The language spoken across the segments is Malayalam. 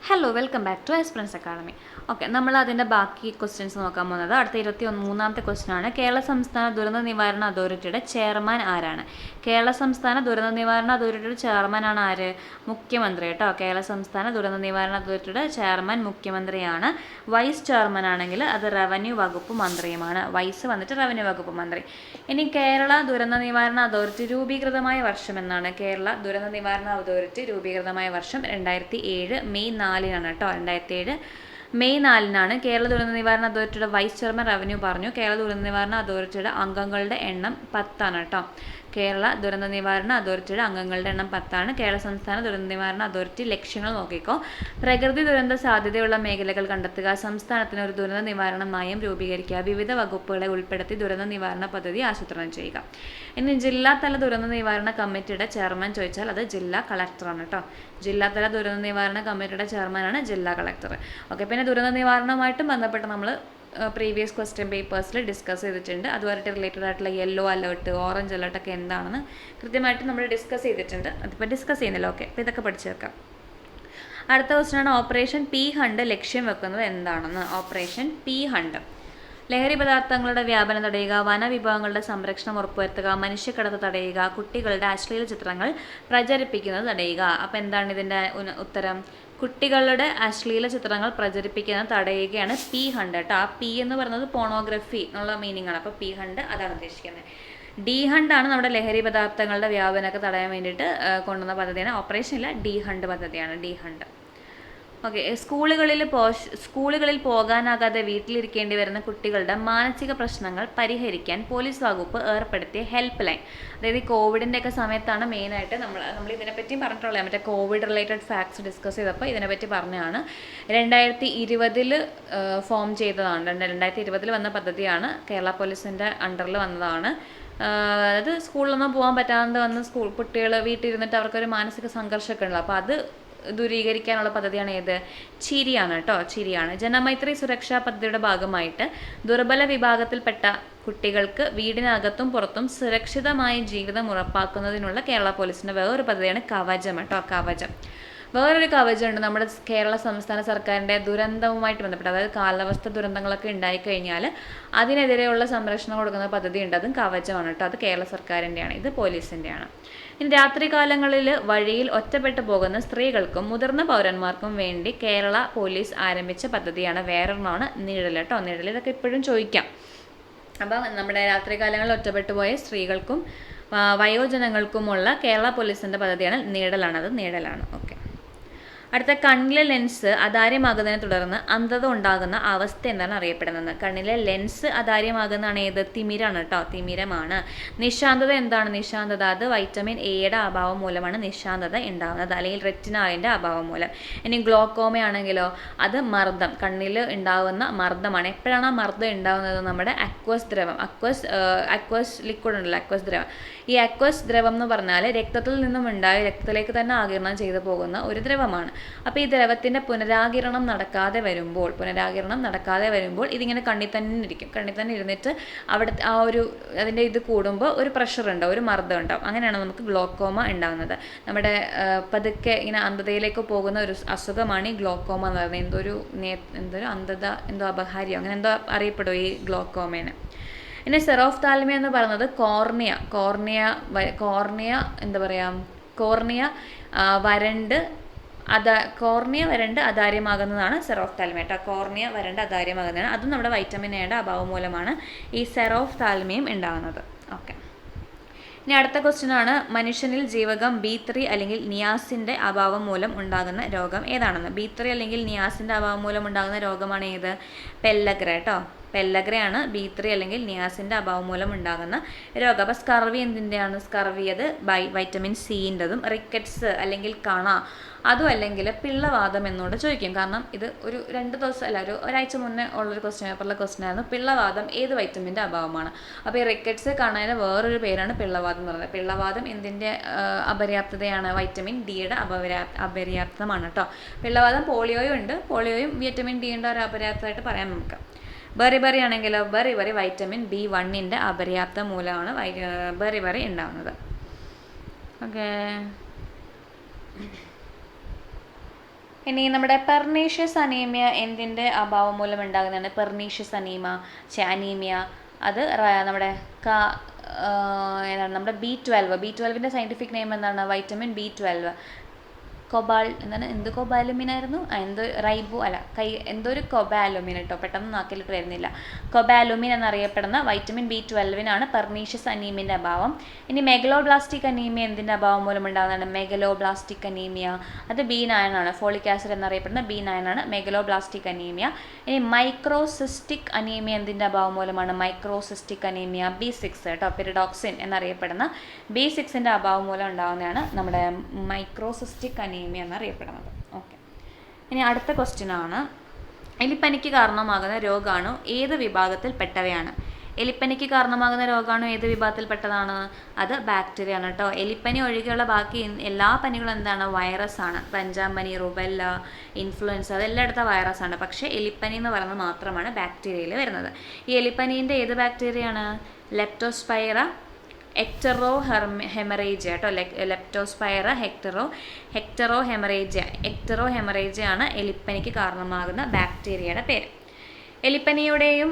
Hello welcome back to Esperance Academy. Okay, നമ്മൾ അതിൻ്റെ ബാക്കി ക്വസ്റ്റ്യൻസ് നോക്കാൻ പോകുന്നത് അടുത്ത 23ാമത്തെ ക്വസ്റ്റ്യൻ ആണ്. കേരള സംസ്ഥാന ദുരന്ത നിവാരണ അതോറിറ്റിയുടെ ചെയർമാൻ ആരാണ്? കേരള സംസ്ഥാന ദുരന്ത നിവാരണ അതോറിറ്റിയുടെ ചെയർമാൻ ആണ് ആര്? മുഖ്യമന്ത്രി കേട്ടോ. കേരള സംസ്ഥാന ദുരന്ത നിവാരണ അതോറിറ്റിയുടെ ചെയർമാൻ മുഖ്യമന്ത്രിയാണ്. വൈസ് ചെയർമാൻ ആണെങ്കിൽ അത് റവന്യൂ വകുപ്പ് മന്ത്രിയുമാണ്. വൈസ് വന്നിട്ട് റവന്യൂ വകുപ്പ് മന്ത്രി. ഇനി കേരള ദുരന്ത നിവാരണ അതോറിറ്റി രൂപീകൃതമായ വർഷം എന്നാണ്? കേരള ദുരന്ത നിവാരണ അതോറിറ്റി രൂപീകൃതമായ വർഷം 2007 മെയ് 4 കേട്ടോ. 2007 മെയ് 4 കേരള ദുരന്ത നിവാരണ അതോറിറ്റിയുടെ വൈസ് ചെയർമാൻ റവന്യൂ പറഞ്ഞു. കേരള ദുരന്ത നിവാരണ അതോറിറ്റിയുടെ അംഗങ്ങളുടെ എണ്ണം 10 കേട്ടോ. കേരള ദുരന്ത നിവാരണ അതോറിറ്റിയുടെ അംഗങ്ങളുടെ എണ്ണം 10. കേരള സംസ്ഥാന ദുരന്ത നിവാരണ അതോറിറ്റി ലക്ഷ്യങ്ങൾ നോക്കിക്കോ. പ്രകൃതി ദുരന്ത സാധ്യതയുള്ള മേഖലകൾ കണ്ടെത്തുക, സംസ്ഥാനത്തിന് ഒരു ദുരന്ത നിവാരണ നയം രൂപീകരിക്കുക, വിവിധ വകുപ്പുകളെ ഉൾപ്പെടുത്തി ദുരന്ത നിവാരണ പദ്ധതി ആസൂത്രണം ചെയ്യുക. ഇനി ജില്ലാതല ദുരന്ത നിവാരണ കമ്മിറ്റിയുടെ ചെയർമാൻ ചോദിച്ചാൽ അത് ജില്ലാ കളക്ടറാണ് കേട്ടോ. ജില്ലാതല ദുരന്ത നിവാരണ കമ്മിറ്റിയുടെ ചെയർമാനാണ് ജില്ലാ കളക്ടർ. ഓക്കെ, പിന്നെ ദുരന്ത നിവാരണവുമായിട്ടും ബന്ധപ്പെട്ട് നമ്മൾ പ്രീവിയസ് ക്വസ്റ്റ്യൻ പേപ്പേഴ്സിൽ ഡിസ്കസ് ചെയ്തിട്ടുണ്ട്. അതുമായിട്ട് റിലേറ്റഡ് ആയിട്ടുള്ള യെല്ലോ അലേർട്ട്, ഓറഞ്ച് അലേർട്ട് ഒക്കെ എന്താണെന്ന് കൃത്യമായിട്ട് നമ്മൾ ഡിസ്കസ് ചെയ്തിട്ടുണ്ട്. അതിപ്പോൾ ഡിസ്കസ് ചെയ്യുന്നില്ല. ഓക്കെ, അപ്പോൾ ഇതൊക്കെ പഠിച്ചു വെക്കാം. അടുത്ത ക്വസ്റ്റ്യനാണ് ഓപ്പറേഷൻ പി ഹണ്ട് ലക്ഷ്യം വെക്കുന്നത് എന്താണെന്ന്? ഓപ്പറേഷൻ പി ഹണ്ട് ലഹരി പദാർത്ഥങ്ങളുടെ വ്യാപനം തടയുക, വനവിഭവങ്ങളുടെ സംരക്ഷണം ഉറപ്പുവരുത്തുക, മനുഷ്യക്കടത്ത് തടയുക, കുട്ടികളുടെ അശ്ലീല ചിത്രങ്ങൾ പ്രചരിപ്പിക്കുന്നത് തടയുക. അപ്പോൾ എന്താണ് ഇതിൻ്റെ ഉത്തരം? കുട്ടികളുടെ അശ്ലീല ചിത്രങ്ങൾ പ്രചരിപ്പിക്കുന്നത് തടയുകയാണ് പി ഹണ്ട് കേട്ടോ. ആ പി എന്ന് പറയുന്നത് പോണോഗ്രഫി എന്നുള്ള മീനിങ് ആണ്. അപ്പോൾ പി ഹണ്ട് അതാണ് ഉദ്ദേശിക്കുന്നത്. ഡി ഹണ്ട് ആണ് നമ്മുടെ ലഹരി പദാർത്ഥങ്ങളുടെ വ്യാപനമൊക്കെ തടയാൻ വേണ്ടിയിട്ട് കൊണ്ടുവന്ന പദ്ധതിയാണ്. ഓപ്പറേഷൻ ഇല്ല, ഡി ഹണ്ട് പദ്ധതിയാണ്. D hunt. ഓക്കെ, സ്കൂളുകളിൽ പോകാനാകാതെ വീട്ടിലിരിക്കേണ്ടി വരുന്ന കുട്ടികളുടെ മാനസിക പ്രശ്നങ്ങൾ പരിഹരിക്കാൻ പോലീസ് വകുപ്പ് ഏർപ്പെടുത്തിയ ഹെൽപ്പ് ലൈൻ. അതായത് ഈ കോവിഡിൻ്റെ ഒക്കെ സമയത്താണ് മെയിനായിട്ട് നമ്മൾ ഇതിനെപ്പറ്റിയും പറഞ്ഞിട്ടുള്ളത്. മറ്റേ കോവിഡ് റിലേറ്റഡ് ഫാക്ട്സ് ഡിസ്കസ് ചെയ്തപ്പോൾ ഇതിനെപ്പറ്റി പറഞ്ഞതാണ്. 2020 ഫോം ചെയ്തതാണ്. 2020 വന്ന പദ്ധതിയാണ്. കേരള പോലീസിൻ്റെ അണ്ടറിൽ വന്നതാണ്. അതായത് സ്കൂളിലൊന്നും പോകാൻ പറ്റാതെ വന്ന് കുട്ടികൾ വീട്ടിലിരുന്നിട്ട് അവർക്കൊരു മാനസിക സംഘർഷമൊക്കെ ഉണ്ടല്ലോ. അപ്പോൾ അത് ദൂരീകരിക്കാനുള്ള പദ്ധതിയാണ് ഏത്? ചിരിയാണ് കേട്ടോ. ചിരിയാണ്. ജനമൈത്രി സുരക്ഷാ പദ്ധതിയുടെ ഭാഗമായിട്ട് ദുർബല വിഭാഗത്തിൽപ്പെട്ട കുട്ടികൾക്ക് വീടിനകത്തും പുറത്തും സുരക്ഷിതമായ ജീവിതം ഉറപ്പാക്കുന്നതിനുള്ള കേരള പോലീസിൻ്റെ വേറൊരു പദ്ധതിയാണ് കവചം കേട്ടോ. കവചം. വേറൊരു കവചമുണ്ട് നമ്മുടെ കേരള സംസ്ഥാന സർക്കാരിൻ്റെ ദുരന്തവുമായിട്ട് ബന്ധപ്പെട്ട്. അതായത് കാലാവസ്ഥ ദുരന്തങ്ങളൊക്കെ ഉണ്ടായിക്കഴിഞ്ഞാൽ അതിനെതിരെയുള്ള സംരക്ഷണം കൊടുക്കുന്ന പദ്ധതി ഉണ്ട്. അതും കവചമാണ് കേട്ടോ. അത് കേരള സർക്കാരിൻ്റെയാണ്. ഇത് പോലീസിൻ്റെയാണ്. ഇനി രാത്രികാലങ്ങളിൽ വഴിയിൽ ഒറ്റപ്പെട്ടു പോകുന്ന സ്ത്രീകൾക്കും മുതിർന്ന പൗരന്മാർക്കും വേണ്ടി കേരള പോലീസ് ആരംഭിച്ച പദ്ധതിയാണ്. വേറൊരെണ്ണമാണ് നിഴൽ കേട്ടോ. നിഴൽ ഇതൊക്കെ ഇപ്പോഴും ചോദിക്കാം. അപ്പം നമ്മുടെ രാത്രികാലങ്ങളിൽ ഒറ്റപ്പെട്ടു പോയ സ്ത്രീകൾക്കും വയോജനങ്ങൾക്കുമുള്ള കേരള പോലീസിൻ്റെ പദ്ധതിയാണ് നിഴലാണ്. അത് നിഴലാണ്. ഓക്കെ, അടുത്ത കണ്ണിലെ ലെൻസ് അതാര്യമാകുന്നതിനെ തുടർന്ന് അന്ധത ഉണ്ടാകുന്ന അവസ്ഥ എന്താണ് അറിയപ്പെടുന്നത്? കണ്ണിലെ ലെൻസ് അതാര്യമാകുന്നതാണ് ഏത്? തിമിരാണ് കേട്ടോ. തിമിരമാണ്. നിശാന്തത എന്താണ്? നിശാന്തത അത് വൈറ്റമിൻ എയുടെ അഭാവം മൂലമാണ് നിശാന്തത ഉണ്ടാകുന്നത്, അല്ലെങ്കിൽ റെറ്റിനാളിൻ്റെ അഭാവം മൂലം. ഇനി ഗ്ലോക്കോമയാണെങ്കിലോ അത് മർദ്ദം, കണ്ണിൽ ഉണ്ടാകുന്ന മർദ്ദമാണ്. എപ്പോഴാണ് ആ മർദ്ദം ഉണ്ടാകുന്നത്? നമ്മുടെ അക്വസ് ദ്രവം, അക്വസ് ലിക്വിഡ് ഉണ്ടല്ലോ, അക്വസ് ദ്രവം. ഈ അക്വസ് ദ്രവം എന്ന് പറഞ്ഞാൽ രക്തത്തിൽ നിന്നും ഉണ്ടായി രക്തത്തിലേക്ക് തന്നെ ആഗിരണം ചെയ്തു പോകുന്ന ഒരു ദ്രവമാണ്. അപ്പോൾ ഈ ദ്രവത്തിൻ്റെ പുനരാകിരണം നടക്കാതെ വരുമ്പോൾ ഇതിങ്ങനെ കണ്ണിൽ തന്നെ ഇരിക്കും. കണ്ണിൽ തന്നെ ഇരുന്നിട്ട് അവിടെ ആ ഒരു അതിൻ്റെ ഇത് കൂടുമ്പോൾ ഒരു പ്രഷർ ഉണ്ടാവും, ഒരു മർദ്ദം ഉണ്ടാവും. അങ്ങനെയാണ് നമുക്ക് ഗ്ലോക്കോമ ഉണ്ടാകുന്നത്. നമ്മുടെ പതുക്കെ ഇങ്ങനെ അന്ധതയിലേക്ക് പോകുന്ന ഒരു അസുഖമാണ് ഈ ഗ്ലോക്കോമ എന്ന് പറയുന്നത്. എന്തൊരു അന്ധത, എന്തോ അപഹാരിയോ അങ്ങനെ എന്തോ അറിയപ്പെടും ഈ ഗ്ലോക്കോമേനെ. പിന്നെ സെറോഫ്താൽമിയ എന്ന് പറയുന്നത് കോർണിയ വരണ്ട് അതാര്യമാകുന്നതാണ് സെറോഫ്താൽമിയ കേട്ടോ. കോർണിയ വരണ്ട് അതാര്യമാകുന്നതാണ്. അതും നമ്മുടെ വൈറ്റമിൻ എയുടെ അഭാവം മൂലമാണ് ഈ സെറോഫ്താൽമിയം ഉണ്ടാകുന്നത്. ഓക്കെ, ഇനി അടുത്ത ക്വസ്റ്റ്യൻ ആണ്. മനുഷ്യനിൽ ജീവകം B3 അല്ലെങ്കിൽ നിയാസിൻ്റെ അഭാവം മൂലം ഉണ്ടാകുന്ന രോഗം ഏതാണെന്ന്? B3 അല്ലെങ്കിൽ നിയാസിൻ്റെ അഭാവം മൂലം ഉണ്ടാകുന്ന രോഗമാണ് ഏത്? പെല്ലഗ്ര കേട്ടോ. പെല്ലഗ്രയാണ് B3 അല്ലെങ്കിൽ നിയാസിൻ്റെ അഭാവം മൂലം ഉണ്ടാകുന്ന രോഗം. അപ്പോൾ സ്കർവി എന്തിൻ്റെയാണ്? സ്കർവി അത് വൈറ്റമിൻ സിൻ്റെതും. റിക്കറ്റ്സ് അല്ലെങ്കിൽ കണ അതും അല്ലെങ്കിൽ പിള്ളവാദം എന്നോട് ചോദിക്കും. കാരണം ഇത് ഒരു 2 ദിവസം അല്ല ഒരാഴ്ച മുന്നേ ഉള്ളൊരു പേപ്പറിലെ ക്വസ്റ്റ്യൻ ആയിരുന്നു. പിള്ളവാദം ഏത് വൈറ്റമിൻ്റെ അഭാവമാണ്? അപ്പോൾ ഈ റിക്കറ്റ്സ് കാണാൻ വേറൊരു പേരാണ് പിള്ളവാദം എന്ന് പറയുന്നത്. പിള്ളവാദം എന്തിൻ്റെ അപര്യാപ്തതയാണ്? വൈറ്റമിൻ ഡിയുടെ അപര്യാപ്തമാണ് കേട്ടോ. പിള്ളവാദം പോളിയോയും ഉണ്ട്. പോളിയോയും വിറ്റമിൻ ഡിയുടെ ഒരു അപര്യാപ്തമായിട്ട് പറയാൻ നമുക്ക്. ബെറി ആണെങ്കിലോ ബെറി വൈറ്റമിൻ B1 അപര്യാപ്തം മൂലമാണ് ബെറി ഉണ്ടാകുന്നത്. ഓക്കെ, ഇനി നമ്മുടെ പെർനീഷ്യസ് അനീമിയ എന്തിൻ്റെ അഭാവം മൂലം ഉണ്ടാകുന്നതാണ്? പെർനീഷ്യസ് അനീമിയ അത് നമ്മുടെ ഏതാണ് നമ്മുടെ B12 സയൻറ്റിഫിക് നെയിം എന്താണ്? Vitamin B12. കൊബാലുമിൻ ആയിരുന്നു, എന്തോ ഒരു കൊബാലുമിൻ കേട്ടോ, പെട്ടെന്ന് നാക്കിലിട്ട് വരുന്നില്ല. കൊബാലുമിൻ എന്നറിയപ്പെടുന്ന വൈറ്റമിൻ B12 പെർനീഷ്യസ് അനീമിയൻ്റെ അഭാവം. ഇനി മെഗലോബ്ലാസ്റ്റിക് അനീമിയ എന്തിൻ്റെ അഭാവം മൂലം ഉണ്ടാകുന്നതാണ്? മെഗലോബ്ലാസ്റ്റിക് അനീമിയ അത് B9 ഫോളിക് ആസിഡ് എന്നറിയപ്പെടുന്ന B9 മെഗലോബ്ലാസ്റ്റിക് അനീമിയ. ഇനി മൈക്രോസിസ്റ്റിക് അനീമിയ എന്തിൻ്റെ അഭാവം മൂലമാണ്? മൈക്രോസിസ്റ്റിക് അനീമിയ B6 കേട്ടോ, പിരിഡോക്സിൻ എന്നറിയപ്പെടുന്ന B6ൻ്റെ അഭാവം മൂലം ഉണ്ടാകുന്നതാണ് നമ്മുടെ മൈക്രോസിസ്റ്റിക് അനീമിയ എന്നറിയപ്പെടുന്നത്. ഓക്കെ, ഇനി അടുത്ത ക്വസ്റ്റ്യൻ ആണ്, എലിപ്പനിക്ക് കാരണമാകുന്ന രോഗാണു ഏത് വിഭാഗത്തിൽപ്പെട്ടവയാണ്? എലിപ്പനിക്ക് കാരണമാകുന്ന രോഗാണു ഏത് വിഭാഗത്തിൽപ്പെട്ടതാണ്? അത് ബാക്ടീരിയ ആണ് കേട്ടോ. എലിപ്പനി ഒഴികെയുള്ള ബാക്കി എല്ലാ പനികളും എന്താണ്? വൈറസ് ആണ്. പഞ്ചാമ്പനി, റുബെല്ല, ഇൻഫ്ലുവൻസ അതെല്ലായിടത്ത വൈറസ് ആണ്. പക്ഷേ എലിപ്പനി എന്ന് പറയുന്നത് മാത്രമാണ് ബാക്ടീരിയയിൽ വരുന്നത്. ഈ എലിപ്പനീൻ്റെ ഏത് ബാക്ടീരിയയാണ്? ലെപ്റ്റോസ്പൈറ ഹെമറേജിയ കേട്ടോ. ലെപ്റ്റോസ്പൈറ ഹെക്ടറോ ആണ് എലിപ്പനിക്ക് കാരണമാകുന്ന ബാക്ടീരിയയുടെ പേര്. എലിപ്പനിയിലൂടെയും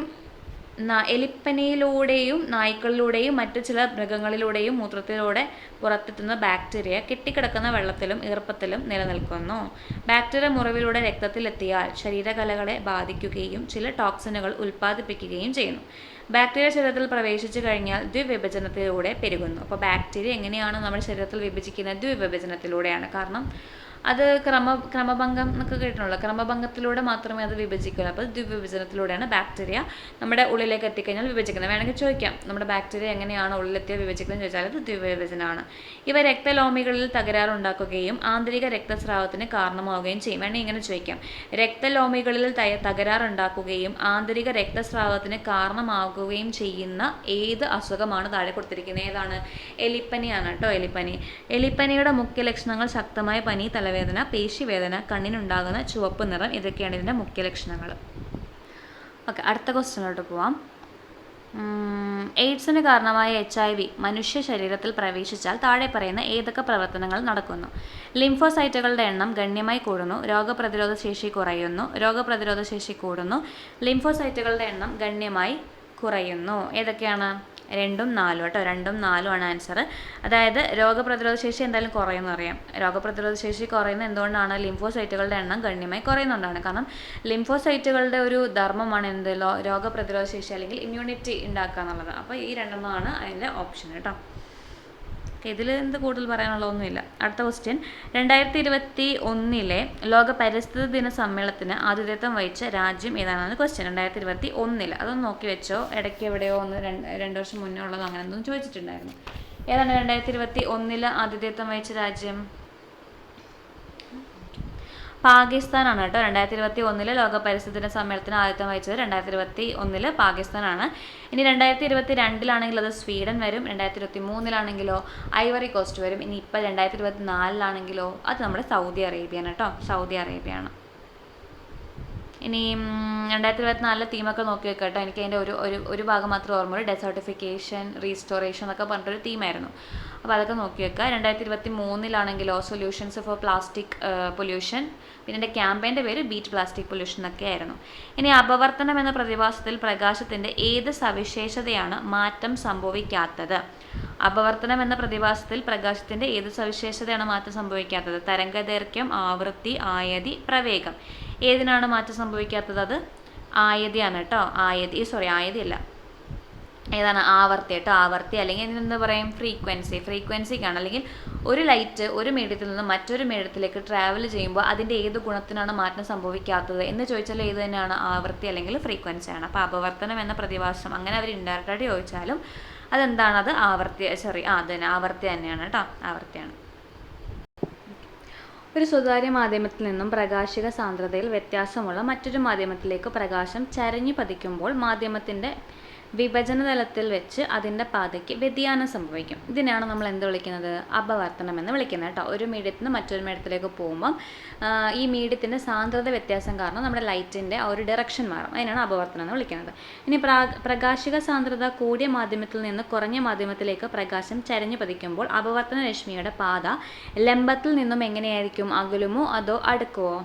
നായ്ക്കളിലൂടെയും മറ്റു ചില മൃഗങ്ങളിലൂടെയും മൂത്രത്തിലൂടെ പുറത്തെത്തുന്ന ബാക്ടീരിയ കെട്ടിക്കിടക്കുന്ന വെള്ളത്തിലും ഈർപ്പത്തിലും നിലനിൽക്കുന്നു. ബാക്ടീരിയ മുറിവിലൂടെ രക്തത്തിലെത്തിയാൽ ശരീരകലകളെ ബാധിക്കുകയും ചില ടോക്സിനുകൾ ഉൽപ്പാദിപ്പിക്കുകയും ചെയ്യുന്നു. ബാക്ടീരിയ ശരീരത്തിൽ പ്രവേശിച്ചു കഴിഞ്ഞാൽ ദ്വിവിഭജനത്തിലൂടെ പെരുകുന്നു. അപ്പോൾ ബാക്ടീരിയ എങ്ങനെയാണ് നമ്മുടെ ശരീരത്തിൽ വിഭജിക്കുന്നത്? ദ്വിവിഭജനത്തിലൂടെയാണ്. കാരണം അത് ക്രമഭംഗം എന്നൊക്കെ കേട്ടിട്ടുള്ളൂ. ക്രമഭംഗത്തിലൂടെ മാത്രമേ അത് വിഭജിക്കുള്ളൂ. അപ്പോൾ ദ്വിവിഭജനത്തിലൂടെയാണ് ബാക്ടീരിയ നമ്മുടെ ഉള്ളിലേക്ക് എത്തിക്കഴിഞ്ഞാൽ വിഭജിക്കുന്നത്. വേണമെങ്കിൽ ചോദിക്കാം, നമ്മുടെ ബാക്ടീരിയ എങ്ങനെയാണ് ഉള്ളിലെത്തിയ വിഭജിക്കുന്നത് ചോദിച്ചാൽ അത് ദ്വിവിഭജനമാണ്. ഇവ രക്തലോമികളിൽ തകരാറുണ്ടാക്കുകയും ആന്തരിക രക്തസ്രാവത്തിന് കാരണമാവുകയും ചെയ്യും. വേണമെങ്കിൽ ഇങ്ങനെ ചോദിക്കാം, രക്തലോമികളിൽ തകരാറുണ്ടാക്കുകയും ആന്തരിക രക്തസ്രാവത്തിന് കാരണമാവുകയും ചെയ്യുന്ന ഏത് അസുഖമാണ് താഴെ കൊടുത്തിരിക്കുന്നത്? ഏതാണ്? എലിപ്പനിയാണ് കേട്ടോ. എലിപ്പനിയുടെ മുഖ്യ ലക്ഷണങ്ങൾ ശക്തമായ പനി, തലവേദന, പേശിവേദന, കണ്ണിനുണ്ടാകുന്ന ചുവപ്പ് നിറം, ഇതൊക്കെയാണ് ഇതിൻ്റെ മുഖ്യ ലക്ഷണങ്ങൾ. ഓക്കെ, അടുത്ത ക്വസ്റ്റ്യനിലോട്ട് പോവാം. എയ്ഡ്സിന് കാരണമായ HIV മനുഷ്യ ശരീരത്തിൽ പ്രവേശിച്ചാൽ താഴെ പറയുന്ന ഏതൊക്കെ പ്രവർത്തനങ്ങൾ നടക്കുന്നു? ലിംഫോസൈറ്റുകളുടെ എണ്ണം ഗണ്യമായി കൂടുന്നു, രോഗപ്രതിരോധ ശേഷി കൂടുന്നു, ലിംഫോസൈറ്റുകളുടെ എണ്ണം ഗണ്യമായി കുറയുന്നു. ഏതൊക്കെയാണ്? 2ഉം 4 കേട്ടോ. 2ഉം 4ഉം ആണ് ആൻസർ. അതായത് രോഗപ്രതിരോധ ശേഷി എന്തായാലും കുറയുമെന്ന് അറിയാം. രോഗപ്രതിരോധ ശേഷി കുറയുന്നത് എന്തുകൊണ്ടാണ്? ലിംഫോസൈറ്റുകളുടെ എണ്ണം ഗണ്യമായി കുറയുന്നതുകൊണ്ടാണ്. കാരണം ലിംഫോസൈറ്റുകളുടെ ഒരു ധർമ്മമാണ് എന്ത്? രോഗപ്രതിരോധ ശേഷി അല്ലെങ്കിൽ ഇമ്മ്യൂണിറ്റി ഉണ്ടാക്കുക എന്നുള്ളത്. അപ്പോൾ ഈ 2 അതിൻ്റെ ഓപ്ഷൻ കേട്ടോ. ഇതിൽ എന്ത് കൂടുതൽ പറയാനുള്ളതൊന്നുമില്ല. അടുത്ത ക്വസ്റ്റ്യൻ, 2021 ലോക പരിസ്ഥിതി ദിന സമ്മേളനത്തിന് ആതിഥേയത്വം വഹിച്ച രാജ്യം ഏതാണെന്ന് ക്വസ്റ്റ്യൻ. 2021 അതൊന്ന് നോക്കി വെച്ചോ. ഇടയ്ക്ക് എവിടെയോ 2 വർഷം മുന്നേ ഉള്ളത് അങ്ങനെ എന്തൊന്നും ചോദിച്ചിട്ടുണ്ടായിരുന്നു. ഏതാണ് 2021 ആതിഥേയത്വം വഹിച്ച രാജ്യം? പാകിസ്ഥാനാണ് കേട്ടോ. 2021 ലോക പരിസ്ഥിതി ദിന സമ്മേളനത്തിന് ആതിഥ്യം വഹിച്ചത് 2021 പാകിസ്ഥാനാണ്. ഇനി 2022 അത് സ്വീഡൻ വരും. 2023 ഐവറി കോസ്റ്റ് വരും. ഇനി ഇപ്പോൾ 2024 അത് നമ്മുടെ സൗദി അറേബ്യയാണ് കേട്ടോ. സൗദി അറേബ്യയാണ്. ഇനി 2024 തീമൊക്കെ നോക്കി വെക്കാം കേട്ടോ. എനിക്ക് അതിൻ്റെ ഒരു ഭാഗം മാത്രം ഓർമ്മയുള്ളൂ. ഡെസർട്ടിഫിക്കേഷൻ, റീസ്റ്റോറേഷൻ എന്നൊക്കെ പറഞ്ഞിട്ടൊരു തീമായിരുന്നു. അപ്പോൾ അതൊക്കെ നോക്കി വെക്കുക. 2023 സൊല്യൂഷൻസ് ഫോർ പ്ലാസ്റ്റിക് പൊല്യൂഷൻ, പിന്നെ എൻ്റെ ക്യാമ്പയിൻ്റെ പേര് ബീറ്റ് പ്ലാസ്റ്റിക് പൊല്യൂഷൻ എന്നൊക്കെ ആയിരുന്നു. ഇനി അപവർത്തനം എന്ന പ്രതിഭാസത്തിൽ പ്രകാശത്തിൻ്റെ ഏത് സവിശേഷതയാണ് മാറ്റം സംഭവിക്കാത്തത്? അപവർത്തനം എന്ന പ്രതിഭാസത്തിൽ പ്രകാശത്തിൻ്റെ ഏത് സവിശേഷതയാണ് മാറ്റം സംഭവിക്കാത്തത്? തരംഗദൈർഘ്യം, ആവൃത്തി, ആയതി, പ്രവേഗം. ഏതിനാണ് മാറ്റം സംഭവിക്കാത്തത്? അത് ആയതിയാണ് കേട്ടോ. ആയതിയല്ല, ഏതാണ്? ആവർത്തി കേട്ടോ. ആവർത്തി അല്ലെങ്കിൽ എന്താ പറയും? ഫ്രീക്വൻസിക്കാണ്. അല്ലെങ്കിൽ ഒരു ലൈറ്റ് ഒരു മീഡിയത്തിൽ നിന്ന് മറ്റൊരു മീഡിയത്തിലേക്ക് ട്രാവൽ ചെയ്യുമ്പോൾ അതിൻ്റെ ഏത് ഗുണത്തിനാണ് മാറ്റം സംഭവിക്കാത്തത് എന്ന് ചോദിച്ചാൽ ഏത് തന്നെയാണ്? ആവർത്തി അല്ലെങ്കിൽ ഫ്രീക്വൻസിയാണ്. അപ്പോൾ അപവർത്തനം എന്ന പ്രതിഭാസം അങ്ങനെ അവർ ഇൻഡയറക്റ്റായിട്ട് ചോദിച്ചാലും അതെന്താണ്? അത് ആവർത്തി തന്നെയാണ് കേട്ടോ. ആവർത്തിയാണ്. ഒരു സ്വകാര്യ മാധ്യമത്തിൽ നിന്നും പ്രകാശിക സാന്ദ്രതയിൽ വ്യത്യാസമുള്ള മറ്റൊരു മാധ്യമത്തിലേക്ക് പ്രകാശം ചരിഞ്ഞു പതിക്കുമ്പോൾ മാധ്യമത്തിൻ്റെ വിഭജനതലത്തിൽ വെച്ച് അതിൻ്റെ പാതയ്ക്ക് വ്യതിയാനം സംഭവിക്കും. ഇതിനെയാണ് നമ്മൾ എന്ത് വിളിക്കുന്നത്? അപവർത്തനം എന്ന് വിളിക്കുന്നത് കേട്ടോ. ഒരു മീഡിയത്തിൽ നിന്ന് മറ്റൊരു മീഡിയത്തിലേക്ക് പോകുമ്പം ഈ മീഡിയത്തിൻ്റെ സാന്ദ്രത വ്യത്യാസം കാരണം നമ്മുടെ ലൈറ്റിൻ്റെ ആ ഒരു ഡയറക്ഷൻ മാറും. അതിനാണ് അപവർത്തനം എന്ന് വിളിക്കുന്നത്. ഇനി പ്രകാശിക സാന്ദ്രത കൂടിയ മാധ്യമത്തിൽ നിന്ന് കുറഞ്ഞ മാധ്യമത്തിലേക്ക് പ്രകാശം ചരിഞ്ഞു പതിക്കുമ്പോൾ അപവർത്തന രശ്മിയുടെ പാത ലംബത്തിൽ നിന്നും എങ്ങനെയായിരിക്കും? അകലുമോ അതോ അടുക്കുമോ?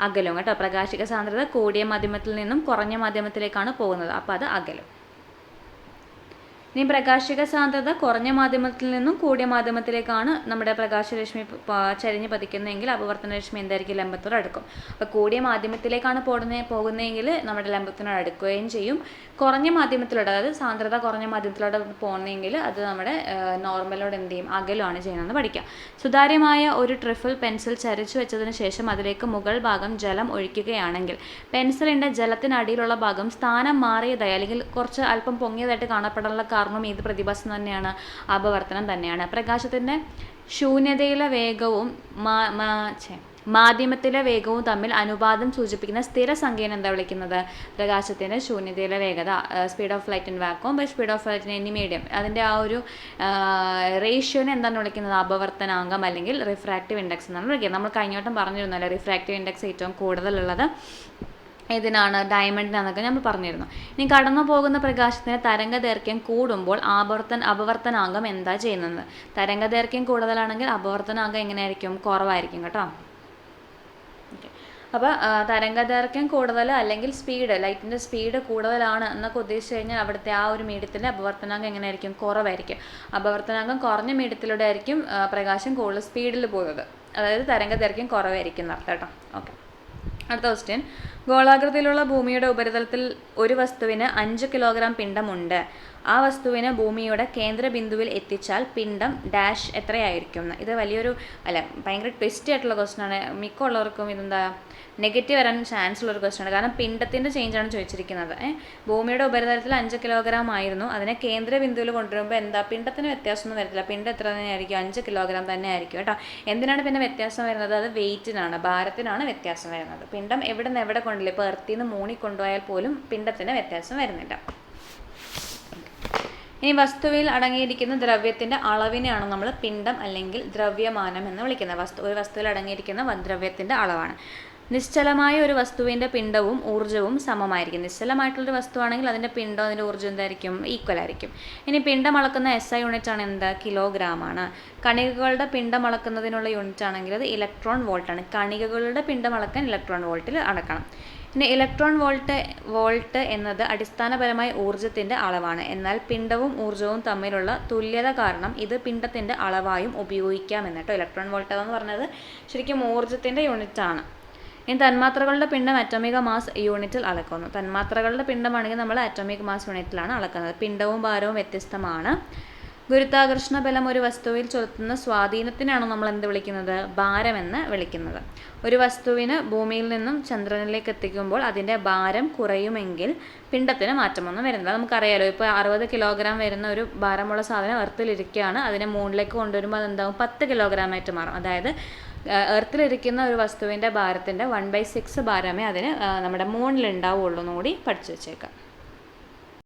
അകലും കേട്ടോ. പ്രകാശിക സാന്ദ്രത കൂടിയ മാധ്യമത്തിൽ നിന്നും കുറഞ്ഞ മാധ്യമത്തിലേക്കാണ് പോകുന്നത്, അപ്പോൾ അത് അകലും. ഇനി പ്രകാശിക സാന്ദ്രത കുറഞ്ഞ മാധ്യമത്തിൽ നിന്നും കൂടിയ മാധ്യമത്തിലേക്കാണ് നമ്മുടെ പ്രകാശരശ്മി ചരിഞ്ഞ് പതിക്കുന്നതെങ്കിൽ അപവർത്തന രശ്മി എന്തായിരിക്കും, ലംബത്തോട് അടുക്കും. അപ്പോൾ കൂടിയ മാധ്യമത്തിലേക്കാണ് പോകുന്നതെങ്കിൽ നമ്മുടെ ലംബത്തിനോട് അടുക്കുകയും ചെയ്യും. കുറഞ്ഞ മാധ്യമത്തിലൂടെ, അതായത് സാന്ദ്രത കുറഞ്ഞ മാധ്യമത്തിലൂടെ പോകുന്നതെങ്കിൽ അത് നമ്മുടെ നോർമലോട് എന്ത് ചെയ്യും, അകലുമാണ് ചെയ്യുന്നതെന്ന് പഠിക്കാം. സുതാര്യമായ ഒരു ട്രിഫിൾ പെൻസിൽ ചരിച്ചു വെച്ചതിന് ശേഷം അതിലേക്ക് മുകൾ ഭാഗം ജലം ഒഴിക്കുകയാണെങ്കിൽ പെൻസിലിൻ്റെ ജലത്തിനടിയിലുള്ള ഭാഗം സ്ഥാനം മാറിയതായി അല്ലെങ്കിൽ കുറച്ച് അല്പം പൊങ്ങിയതായിട്ട് കാണപ്പെടാനുള്ള കാരണം ഏത് പ്രതിഭാസം തന്നെയാണ്, അപവർത്തനം തന്നെയാണ്. പ്രകാശത്തിൻ്റെ ശൂന്യതയിലെ വേഗവും മാധ്യമത്തിലെ വേഗവും തമ്മിൽ അനുപാതം സൂചിപ്പിക്കുന്ന സ്ഥിരസംഖ്യയാണ് എന്താ വിളിക്കുന്നത്, പ്രകാശത്തിൻ്റെ ശൂന്യതയിലെ വേഗത, speed of light in vacuum by speed of light in any medium. അതിൻ്റെ ആ ഒരു റേഷ്യോനെ എന്താണ് വിളിക്കുന്നത്, അപവർത്തനാങ്കം അല്ലെങ്കിൽ റിഫ്രാക്റ്റീവ് ഇൻഡെക്സ് എന്നാണ് വിളിക്കുന്നത്. നമ്മൾ കഴിഞ്ഞോട്ടം പറഞ്ഞിരുന്നല്ലോ റിഫ്രാക്റ്റീവ് ഇൻഡെക്സ് ഏറ്റവും കൂടുതലുള്ളത് ഇതിനാണ്, ഡയമണ്ടിനാന്നൊക്കെ നമ്മൾ പറഞ്ഞിരുന്നു. ഇനി കടന്നു പോകുന്ന പ്രകാശത്തിന് തരംഗദൈർഘ്യം കൂടുമ്പോൾ അപവർത്തനാങ്കം എന്താ ചെയ്യുന്നത്, തരംഗദൈർഘ്യം കൂടുതലാണെങ്കിൽ അപവർത്തനാങ്കം എങ്ങനെയായിരിക്കും, കുറവായിരിക്കും കേട്ടോ. അപ്പോൾ തരംഗദൈർഘ്യം കൂടുതൽ അല്ലെങ്കിൽ സ്പീഡ്, ലൈറ്റിൻ്റെ സ്പീഡ് കൂടുതലാണ് എന്നൊക്കെ ഉദ്ദേശിച്ച് കഴിഞ്ഞാൽ അവിടുത്തെ ആ ഒരു മീഡിയത്തിൻ്റെ അപവർത്തനാങ്കം എങ്ങനെയായിരിക്കും, കുറവായിരിക്കും. അപവർത്തനാങ്കം കുറഞ്ഞ മീഡിയത്തിലൂടെ ആയിരിക്കും പ്രകാശം കൂടുതൽ സ്പീഡിൽ പോകുന്നത്, അതായത് തരംഗദൈർഘ്യം കുറവായിരിക്കും എന്നർത്ഥം കേട്ടോ. ഓക്കെ, അടുത്ത ക്വസ്റ്റ്യൻ. ഗോളാകൃതിയിലുള്ള ഭൂമിയുടെ ഉപരിതലത്തിൽ ഒരു വസ്തുവിന് 5 കിലോഗ്രാം പിണ്ഡമുണ്ട്. ആ വസ്തുവിനെ ഭൂമിയുടെ കേന്ദ്ര ബിന്ദുവിൽ എത്തിച്ചാൽ പിണ്ഡം ഡാഷ് എത്രയായിരിക്കും. ഇത് വലിയൊരു ഭയങ്കര ട്വിസ്റ്റ് ആയിട്ടുള്ള ക്വസ്റ്റ്യനാണ്. മിക്ക ഉള്ളവർക്കും ഇതെന്താ നെഗറ്റീവ് വരാൻ ചാൻസ് ഉള്ളൊരു ക്വസ്റ്റ്യനാണ്. കാരണം പിണ്ഡത്തിൻ്റെ ചേഞ്ചാണ് ചോദിച്ചിരിക്കുന്നത്. ഭൂമിയുടെ ഉപരിതലത്തിൽ 5 കിലോഗ്രാം ആയിരുന്നു, അതിനെ കേന്ദ്ര ബിന്ദുവിൽ കൊണ്ടുവരുമ്പോൾ എന്താ പിണ്ഡത്തിന് വ്യത്യാസമൊന്നും വരത്തില്ല. പിണ്ഡം എത്ര തന്നെയായിരിക്കും, 5 കിലോഗ്രാം തന്നെ ആയിരിക്കും കേട്ടോ. എന്തിനാണ് പിന്നെ വ്യത്യാസം വരുന്നത്, അത് വെയിറ്റിനാണ്, ഭാരത്തിനാണ് വ്യത്യാസം വരുന്നത്. പിണ്ഡം എവിടെ നിന്ന് എവിടെ കൊണ്ടില്ല, ഇപ്പോൾ എർത്തിൽ നിന്ന് മൂണി കൊണ്ടുപോയാൽ പോലും പിണ്ഡത്തിന് വ്യത്യാസം വരുന്നില്ല. ഇനി വസ്തുവിൽ അടങ്ങിയിരിക്കുന്ന ദ്രവ്യത്തിൻ്റെ അളവിനെയാണ് നമ്മൾ പിണ്ഡം അല്ലെങ്കിൽ ദ്രവ്യമാനം എന്ന് വിളിക്കുന്നത്. ഒരു വസ്തുവിൽ അടങ്ങിയിരിക്കുന്ന ദ്രവ്യത്തിൻ്റെ അളവാണ്. നിശ്ചലമായ ഒരു വസ്തുവിൻ്റെ പിണ്ഡവും ഊർജ്ജവും സമമായിരിക്കും. നിശ്ചലമായിട്ടുള്ളൊരു വസ്തുവാണെങ്കിൽ അതിൻ്റെ പിണ്ഡം അതിൻ്റെ ഊർജ്ജം എന്തായിരിക്കും, ഈക്വൽ ആയിരിക്കും. ഇനി പിണ്ഡം അളക്കുന്ന SI യൂണിറ്റ് ആണ് എന്താ, കിലോഗ്രാമാണ്. കണികകളുടെ പിണ്ഡം അളക്കുന്നതിനുള്ള യൂണിറ്റ് ആണെങ്കിൽ അത് ഇലക്ട്രോൺ വോൾട്ടാണ്. കണികകളുടെ പിണ്ഡം അളക്കാൻ ഇലക്ട്രോൺ വോൾട്ടിൽ അളക്കണം. ഇനി ഇലക്ട്രോൺ വോൾട്ട് എന്നത് അടിസ്ഥാനപരമായി ഊർജ്ജത്തിൻ്റെ അളവാണ്. എന്നാൽ പിണ്ഡവും ഊർജ്ജവും തമ്മിലുള്ള തുല്യത കാരണം ഇത് പിണ്ഡത്തിൻ്റെ അളവായും ഉപയോഗിക്കാമെന്ന് കേട്ടോ. ഇലക്ട്രോൺ വോൾട്ട് എന്ന് പറഞ്ഞത് ശരിക്കും ഊർജ്ജത്തിൻ്റെ യൂണിറ്റ് ആണ്. ഇനി തന്മാത്രകളുടെ പിണ്ഡം അറ്റോമിക മാസ് യൂണിറ്റിൽ അളക്കുന്നു. തന്മാത്രകളുടെ പിണ്ഡമാണെങ്കിൽ നമ്മൾ അറ്റോമിക് മാസ് യൂണിറ്റിലാണ് അളക്കുന്നത്. പിണ്ഡവും ഭാരവും വ്യത്യസ്തമാണ്. ഗുരുത്വാകർഷണ ബലം ഒരു വസ്തുവിൽ ചെലുത്തുന്ന സ്വാധീനത്തിനാണ് നമ്മൾ എന്ത് വിളിക്കുന്നത്, ഭാരമെന്ന് വിളിക്കുന്നത്. ഒരു വസ്തുവിന് ഭൂമിയിൽ നിന്നും ചന്ദ്രനിലേക്ക് എത്തിക്കുമ്പോൾ അതിൻ്റെ ഭാരം കുറയുമെങ്കിൽ പിണ്ഡത്തിന് മാറ്റമൊന്നും വരുന്നില്ല. നമുക്കറിയാലോ, ഇപ്പോൾ 60 കിലോഗ്രാം വരുന്ന ഒരു ഭാരമുള്ള സാധനം എർത്തിലിരിക്കുകയാണ്, അതിനെ മൂണിലേക്ക് കൊണ്ടുവരുമ്പോൾ അതെന്താവും, 10 കിലോഗ്രാം ആയിട്ട് മാറും. അതായത് എർത്തിലിരിക്കുന്ന ഒരു വസ്തുവിൻ്റെ ഭാരത്തിൻ്റെ 1/6 ഭാരമേ അതിന് നമ്മുടെ മൂണിൽ ഉണ്ടാവുള്ളൂ എന്നുകൂടി പഠിച്ചു വെച്ചേക്കാം.